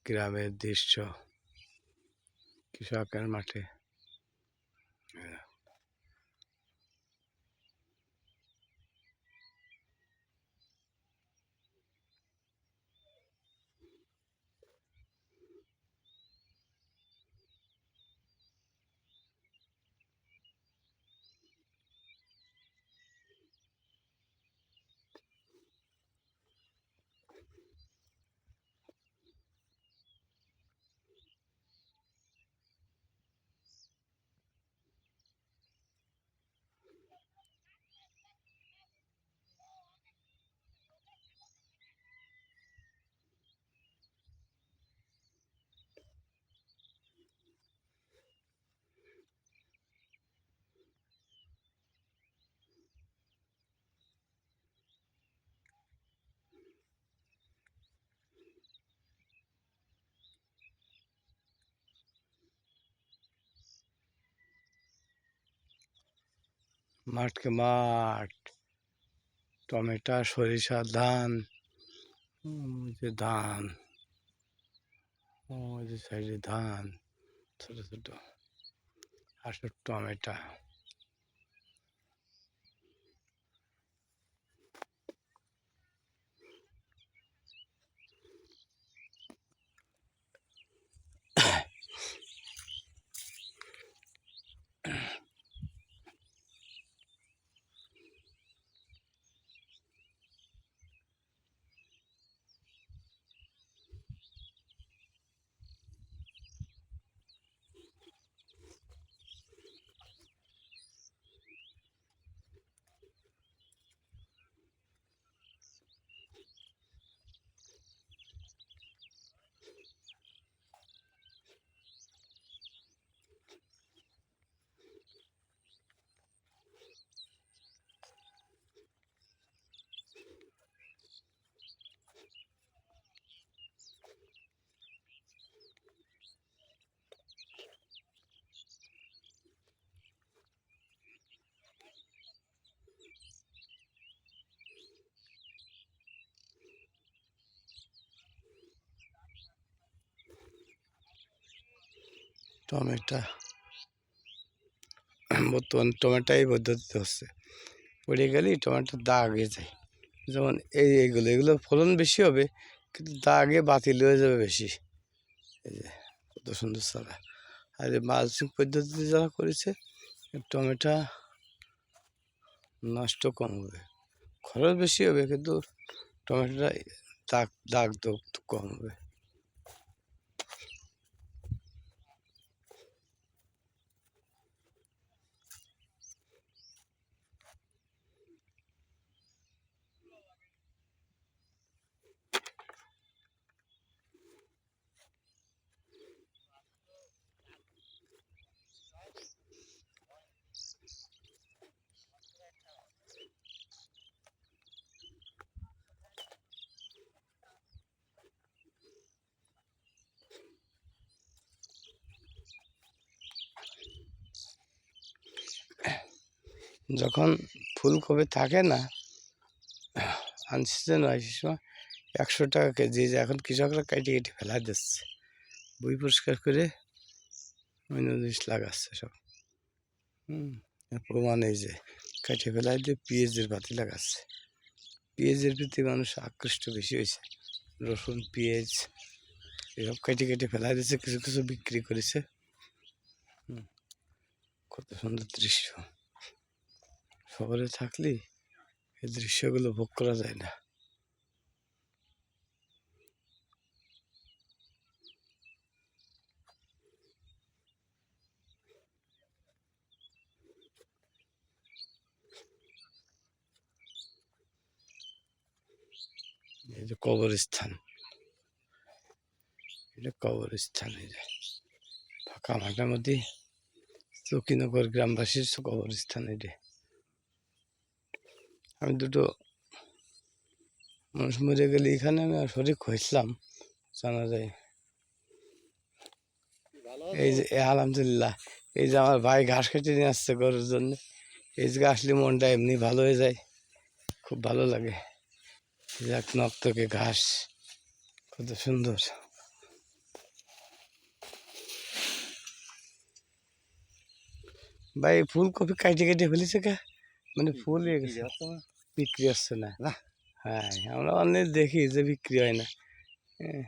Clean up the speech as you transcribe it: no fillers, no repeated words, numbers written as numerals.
গ্রামের দৃশ্য, কৃষকের মাঠে। মাঠকে মাঠ, টমেটো, সরিষা, ধান, যে ধান, ওই যে সাইডে ধান, ছোট ছোট, আর সব টমেটো। টমেটো বর্তমান টমেটোই পদ্ধতিতে হচ্ছে, পড়ে গেলেই টমেটোর দাগ হয়ে যায়। যেমন এগুলো ফলন বেশি হবে, কিন্তু দাগে বাতিল হয়ে যাবে বেশি। এই যে কত সুন্দর চারা। আর এই মালচিং পদ্ধতিতে যারা করেছে, টমেটো নষ্ট কম হবে, খরচ বেশি হবে, কিন্তু টমেটোটা দাগ কম হবে। যখন ফুলকপি থাকে না, আনসিজন হয়, সে সময় 100 টাকা কেজি। যে এখন কৃষকরা কেটে কেটে ফেলা দিচ্ছে, বই পরিষ্কার করে অন্য জিনিস লাগাচ্ছে সব। প্রমাণ এই যে কেটে ফেলাই দিয়ে পেঁয়াজের পাতি লাগাচ্ছে। পেঁয়াজের প্রতি মানুষ আকৃষ্ট বেশি হয়েছে। রসুন, পেঁয়াজ এসব কেটে কেটে ফেলাই দিচ্ছে, কিছু কিছু বিক্রি করেছে। কত সুন্দর দৃশ্য। শহরে থাকলে এই দৃশ্যগুলো ভোগ করা যায় না। এই যে কবরস্থান, এটা কবরস্থান। এই যে ফাঁকা মাঠের মধ্যে চকিনগর গ্রামবাসীর কবরস্থান। এটা আমি দুটো মানুষ মরে গেলে এখানে আমি শরীর হয়েছিলাম, জানা যায়। এই যে আলহামদুলিল্লাহ, এই যে আমার ভাই ঘাস কেটে নিয়ে আসছে গরুর জন্য। এই যে আসলে মনটা এমনি ভালো হয়ে যায়, খুব ভালো লাগে। এক নক্তকে ঘাস, কত সুন্দর। ভাই ফুলকপি কাটে কেটে ফেলেছে কে মানে ফুল হয়ে গেছে, বিক্রি হচ্ছে না। বিক্রি হচ্ছে না। না। হ্যাঁ আমরা অনেক দেখি যে বিক্রি হয় না। হ্যাঁ।